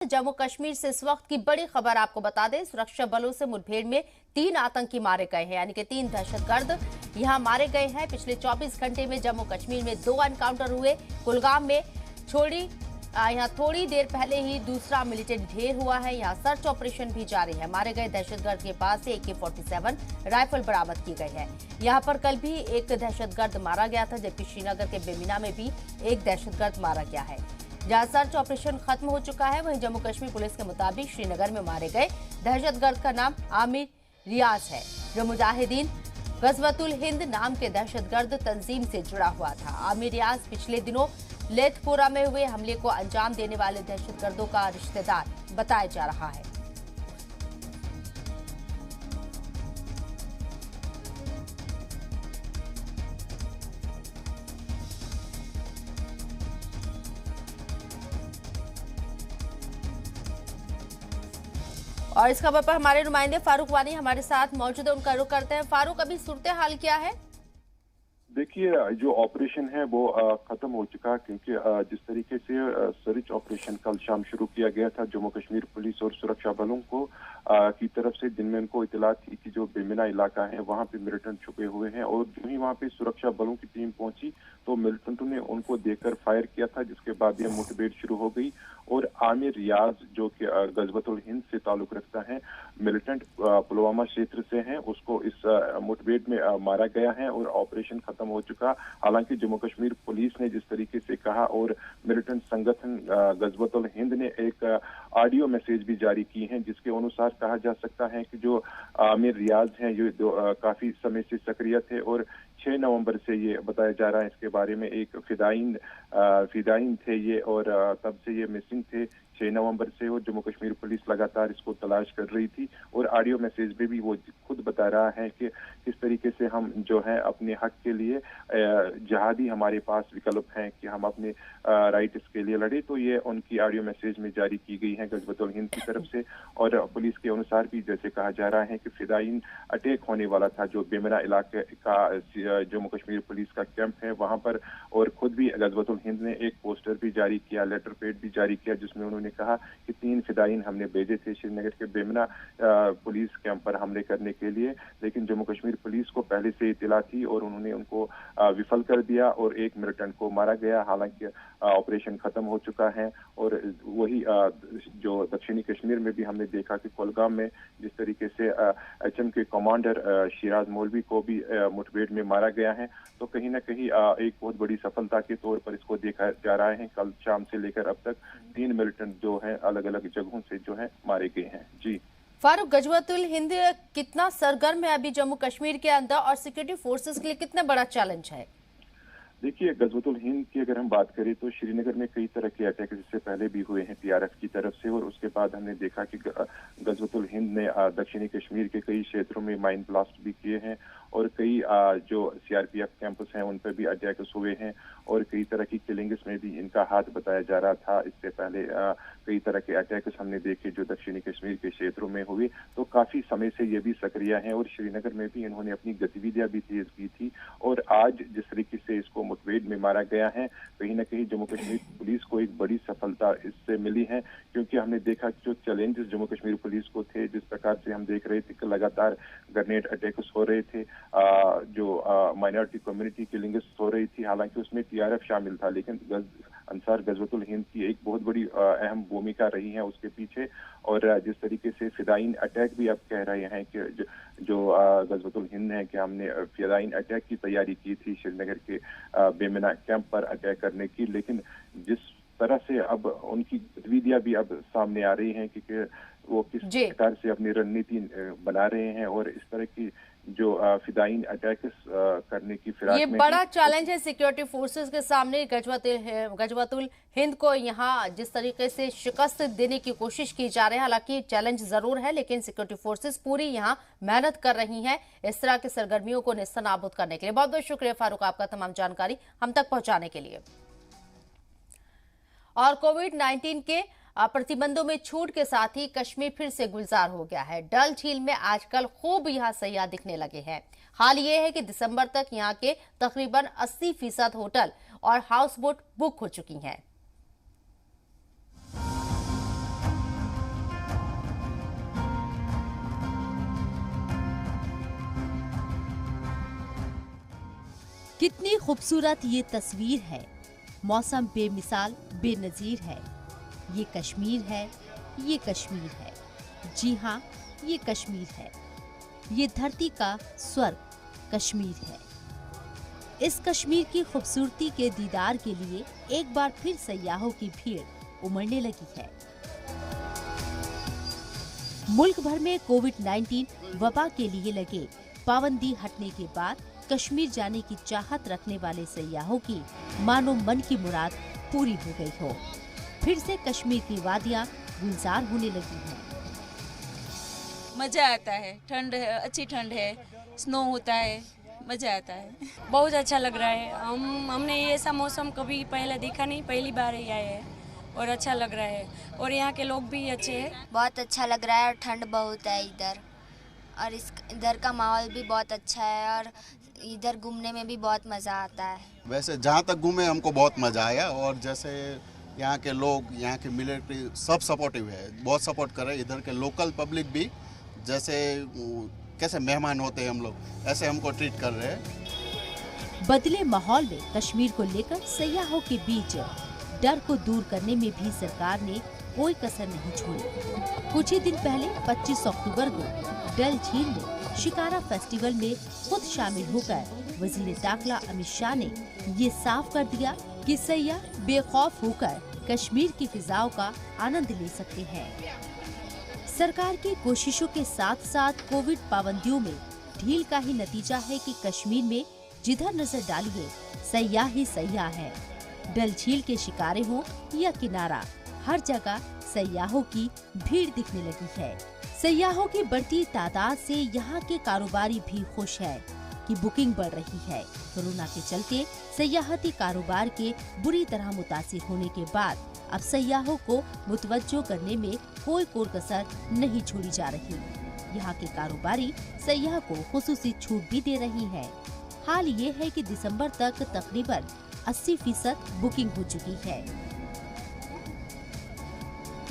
जम्मू कश्मीर से इस वक्त की बड़ी खबर आपको बता दें, सुरक्षा बलों से मुठभेड़ में 3 आतंकी मारे गए हैं, यानी कि 3 दहशतगर्द यहां मारे गए हैं। पिछले 24 घंटे में जम्मू कश्मीर में 2 एनकाउंटर हुए। कुलगाम में यहां थोड़ी देर पहले ही दूसरा मिलिटेंट ढेर हुआ है। यहां सर्च ऑपरेशन भी जारी है। मारे गए दहशतगर्द के पास से AK-47 राइफल बरामद की गई है। यहां पर कल भी एक दहशतगर्द मारा गया था, जबकि श्रीनगर के बेमिना में भी एक दहशतगर्द मारा गया है। जहां सर्च ऑपरेशन खत्म हो चुका है, वहीं जम्मू कश्मीर पुलिस के मुताबिक श्रीनगर में मारे गए दहशतगर्द का नाम आमिर रियाज है, जो मुजाहिदीन गजवतुल हिंद नाम के दहशतगर्द तंजीम से जुड़ा हुआ था। आमिर रियाज पिछले दिनों लेथपोरा में हुए हमले को अंजाम देने वाले दहशतगर्दों का रिश्तेदार बताया जा रहा है। और इस खबर पर हमारे नुमाइंदे फारूक वानी हमारे साथ मौजूद है, उनका रुख करते हैं। फारूक, अभी सूरत हाल क्या है? देखिए, जो ऑपरेशन है वो खत्म हो चुका, क्योंकि जिस तरीके से सर्च ऑपरेशन कल शाम शुरू किया गया था जम्मू कश्मीर पुलिस और सुरक्षा बलों को की तरफ से, जिनमें उनको इतला थी कि जो बेमिना इलाका है वहां पे मिलिटेंट छुपे हुए हैं, और जो ही वहां पे सुरक्षा बलों की टीम पहुंची तो मिलिटेंटों ने उनको देखकर फायर किया था, जिसके बाद यह मुठभेड़ शुरू हो गई। और आमिर रियाज, जो कि गजवतुल हिंद से ताल्लुक रखता है, मिलिटेंट पुलवामा क्षेत्र से हैं, उसको इस मुठभेड़ में मारा गया है और ऑपरेशन खत्म हो चुका। हालांकि जम्मू कश्मीर पुलिस ने जिस तरीके से कहा, और मिलिटेंट संगठन गजवतुल हिंद ने एक ऑडियो मैसेज भी जारी की है, जिसके अनुसार कहा जा सकता है कि जो आमिर रियाज हैं ये काफी समय से सक्रिय थे, और 6 नवंबर से ये बताया जा रहा है इसके बारे में एक फिदाइन थे ये, और तब से ये मिसिंग थे 6 नवंबर से, और जम्मू कश्मीर पुलिस लगातार इसको तलाश कर रही थी। और ऑडियो मैसेज में भी वो खुद बता रहा है कि किस तरीके से हम जो है अपने हक के लिए जिहादी हमारे पास विकल्प हैं कि हम अपने राइट्स के लिए लड़े। तो ये उनकी ऑडियो मैसेज में जारी की गई है गजवतुल हिंद की तरफ से। और पुलिस के अनुसार भी जैसे कहा जा रहा है कि फिदाइन अटैक होने वाला था, जो बेमिना इलाके का जम्मू कश्मीर पुलिस का कैंप है वहां पर। और खुद भी गजवतुल हिंद ने एक पोस्टर भी जारी किया, लेटर पैड भी जारी किया, जिसमें उन्होंने कहा कि 3 फिदाइन हमने भेजे थे श्रीनगर के बेमिना पुलिस कैंप पर हमले करने के लिए, लेकिन जम्मू कश्मीर पुलिस को पहले से इत्तला थी और उन्होंने उनको विफल कर दिया और एक मिलिटेंट को मारा गया। हालांकि ऑपरेशन खत्म हो चुका है। और वही जो दक्षिणी कश्मीर में भी हमने देखा कि कुलगाम में जिस तरीके से HM के कमांडर शिराज मौलवी को भी मुठभेड़ में मारा गया है, तो कहीं ना कहीं एक बहुत बड़ी सफलता के तौर पर इसको देखा जा रहा है। कल शाम से लेकर अब तक 3 मिलिटेंट जो है अलग अलग जगहों से जो है मारे गए हैं। जी फारूक, गजवतुल हिंद कितना सरगर्म है अभी जम्मू कश्मीर के अंदर, और सिक्योरिटी फोर्सेस के लिए कितना बड़ा चैलेंज है? देखिए, गजवतुल हिंद की अगर हम बात करें तो श्रीनगर में कई तरह के अटैक इससे पहले भी हुए हैं TRF की तरफ से, और उसके बाद हमने देखा कि गजवतुल हिंद ने दक्षिणी कश्मीर के कई क्षेत्रों में माइन ब्लास्ट भी किए हैं, और कई जो CRPF कैंपस हैं उन पर भी अटैक्स हुए हैं, और कई तरह की किलिंग्स में भी इनका हाथ बताया जा रहा था। इससे पहले कई तरह के अटैक्स हमने देखे जो दक्षिणी कश्मीर के क्षेत्रों में हुए। तो काफी समय से ये भी सक्रिय हैं, और श्रीनगर में भी इन्होंने अपनी गतिविधियां भी तेज की थी। और आज जिस तरीके से इसको मुठभेड़ में मारा गया है, कहीं ना कहीं जम्मू कश्मीर पुलिस को एक बड़ी सफलता इससे मिली है, क्योंकि हमने देखा कि जो चैलेंजेस जम्मू कश्मीर पुलिस को थे, जिस प्रकार से हम देख रहे थे कि लगातार ग्रेनेड अटैक्स हो रहे थे, जो माइनॉरिटी कम्युनिटी किलिंग्स हो रही थी, हालांकि उसमें TRF शामिल था, लेकिन अंसार गजवतुल हिंद की एक बहुत बड़ी अहम भूमिका रही है उसके पीछे। और जिस तरीके से फिदाइन अटैक भी अब कह रहे हैं कि जो गजवतुल हिंद है कि हमने फिदाइन अटैक की तैयारी की थी श्रीनगर के बेमिना कैंप पर अटैक करने की, लेकिन जिस तरह से अब उनकी गतिविधियां भी अब सामने आ रही हैं कि वो किस प्रकार से अपनी रणनीति बना रहे हैं, और इस तरह की जो फिदाइन अटैक्स करने की फिराक में, ये बड़ा चैलेंज है सिक्योरिटी फोर्सेस के सामने। गजवतुल हिंद को यहाँ जिस तरीके से शिकस्त देने की कोशिश की जा रही है, हालांकि चैलेंज जरूर है, लेकिन सिक्योरिटी फोर्सेस पूरी यहाँ मेहनत कर रही हैं इस तरह के सरगर्मियों को नेस्तनाबूद करने के लिए। बहुत बहुत शुक्रिया फारूक, आपका तमाम जानकारी हम तक पहुंचाने के लिए। और कोविड-19 के प्रतिबंधों में छूट के साथ ही कश्मीर फिर से गुलजार हो गया है। डल झील में आजकल खूब यहां सैयाह दिखने लगे हैं। हाल ये है कि दिसंबर तक यहां के तकरीबन 80% होटल और हाउस बोट बुक हो चुकी हैं। कितनी खूबसूरत ये तस्वीर है। मौसम बेमिसाल बेनजीर है। ये कश्मीर है, ये कश्मीर है। जी हाँ, ये कश्मीर है। ये धरती का स्वर्ग कश्मीर है। इस कश्मीर की खूबसूरती के दीदार के लिए एक बार फिर सयाहों की भीड़ उमड़ने लगी है। मुल्क भर में कोविड-19 वबा के लिए लगे पाबंदी हटने के बाद कश्मीर जाने की चाहत रखने वाले सयाहों की मानो मन की मुराद पूरी हो गई हो। फिर से कश्मीर की वादियां गुलजार होने लगी हैं। मजा आता है, ठंड है, अच्छी ठंड है, स्नो होता है, मजा आता है। बहुत अच्छा लग रहा है। हमने ये ऐसा मौसम कभी पहले देखा नहीं, पहली बार ही आए हैं और अच्छा लग रहा है। और यहाँ के लोग भी अच्छे हैं। बहुत अच्छा लग रहा है और ठंड बहुत है इधर, और इधर का माहौल भी बहुत अच्छा है और इधर घूमने में भी बहुत मज़ा आता है। वैसे जहाँ तक घूमे हमको बहुत मज़ा आया, और जैसे यहाँ के लोग, यहाँ के मिलिट्री सब सपोर्टिव है, बहुत सपोर्ट कर रहे हैं। इधर के लोकल पब्लिक भी जैसे कैसे मेहमान होते हैं हम लोग, ऐसे हमको ट्रीट कर रहे हैं। बदले माहौल में कश्मीर को लेकर सयाहों के बीच डर को दूर करने में भी सरकार ने कोई कसर नहीं छोड़ी। कुछ ही दिन पहले 25 अक्टूबर को डल झील में शिकारा फेस्टिवल में खुद शामिल होकर वजीर दाखिला अमित शाह ने ये साफ कर दिया कि सयाह बेखौफ होकर कश्मीर की फिजाओं का आनंद ले सकते हैं। सरकार की कोशिशों के साथ साथ कोविड पाबंदियों में ढील का ही नतीजा है कि कश्मीर में जिधर नजर डालिए सयाह ही सयाह है। डल झील के शिकारे हो या किनारा, हर जगह सयाहों की भीड़ दिखने लगी है। सयाहों की बढ़ती तादाद से यहाँ के कारोबारी भी खुश है कि बुकिंग बढ़ रही है। कोरोना के चलते सयाहती कारोबार के बुरी तरह मुतासिर होने के बाद अब सयाहों को मुतवज्जो करने में कोई कसर नहीं छोड़ी जा रही। यहाँ के कारोबारी सयाह को खुसूसी छूट भी दे रही है। हाल ये है कि दिसंबर तक तकरीबन 80% बुकिंग हो चुकी है।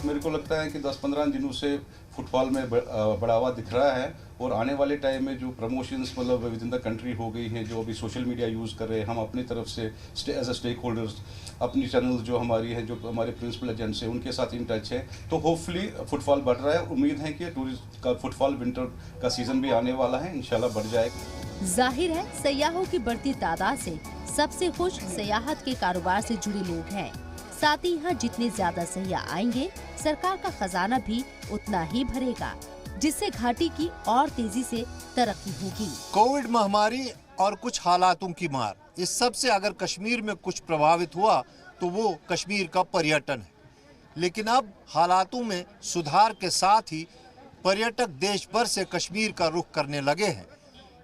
मेरे को लगता है कि 10-15 दिनों से फुटबॉल में बढ़ावा दिख रहा है, और आने वाले टाइम में जो प्रमोशंस मतलब विद इन द कंट्री हो गई हैं, जो अभी सोशल मीडिया यूज़ कर रहे हैं, हम अपनी तरफ से एज अ स्टेक होल्डर्स अपनी चैनल जो हमारी है, जो हमारे प्रिंसिपल एजेंट्स हैं, उनके साथ इन टच है, तो होपफुली फुटबॉल बढ़ रहा है। उम्मीद है कि टूरिस्ट का फुटबॉल विंटर का सीजन भी आने वाला है, इंशाल्लाह बढ़ जाएगा। जाहिर है सयाहों की बढ़ती तादाद से सबसे खुश सयाहत के कारोबार से जुड़े लोग हैं। साथ ही यहाँ जितने ज्यादा सयाह आएंगे, सरकार का खजाना भी उतना ही भरेगा, जिससे घाटी की और तेजी से तरक्की होगी। कोविड महामारी और कुछ हालातों की मार, इस सब से अगर कश्मीर में कुछ प्रभावित हुआ तो वो कश्मीर का पर्यटन है। लेकिन अब हालातों में सुधार के साथ ही पर्यटक देश भर से कश्मीर का रुख करने लगे हैं।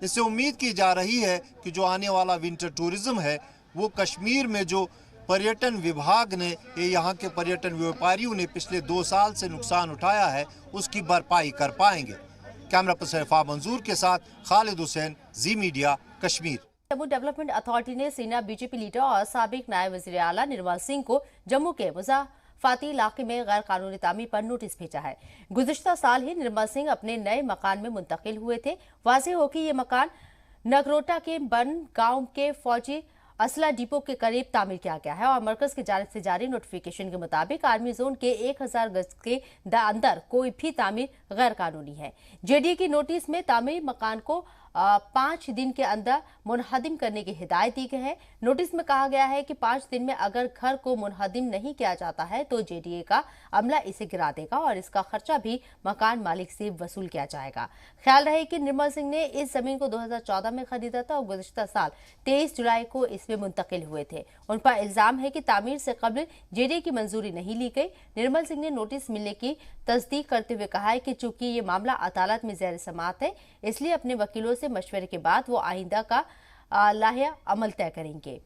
इससे उम्मीद की जा रही है कि जो आने वाला विंटर टूरिज्म है, वो कश्मीर में जो पर्यटन विभाग ने, ये यहाँ के पर्यटन व्यापारियों ने पिछले 2 साल से नुकसान उठाया है, उसकी भरपाई कर पाएंगे। कैमरा पर्सन इरफान मंजूर के साथ Khalid Hussain, Zee media, Kashmir. Jammu development authority ने सीनियर बीजेपी लीडर और साबिक नायब वज़ीर आला निर्मल सिंह को जम्मू के मुज़ाफ़ाती इलाके में गैर कानूनी तामीर पर नोटिस भेजा है। गुज़िश्ता साल ही निर्मल सिंह अपने नए मकान में मुंतकिल हुए थे। वाज़ेह हो कि ये मकान नगरोटा के बन गांव के फौजी असला डिपो के करीब तामीर किया गया है और मरकज की जानिब से जारी नोटिफिकेशन के मुताबिक आर्मी जोन के 1000 गज के अंदर कोई भी तामीर गैर कानूनी है। जेडीए की नोटिस में तामीर मकान को 5 दिन के अंदर मुनहदिम करने की हिदायत दी गई है। नोटिस में कहा गया है कि 5 दिन में अगर घर को मुनहदिम नहीं किया जाता है तो जेडीए का अमला इसे गिरा देगा और इसका खर्चा भी मकान मालिक से वसूल किया जाएगा। ख्याल रहे कि निर्मल सिंह ने इस जमीन को 2014 में खरीदा था और गुज़िश्ता साल 23 जुलाई को इसमें मुंतकिल हुए थे। उन पर इल्जाम है कि तामीर से कबल जेडीए की मंजूरी नहीं ली गई। निर्मल सिंह ने नोटिस मिलने की तस्दीक करते हुए कहा है कि चूंकि ये मामला अदालत में ज़ेर समाअत है, इसलिए अपने वकीलों से मशवरे के बाद वो आइंदा का लाहिया अमल तय करेंगे।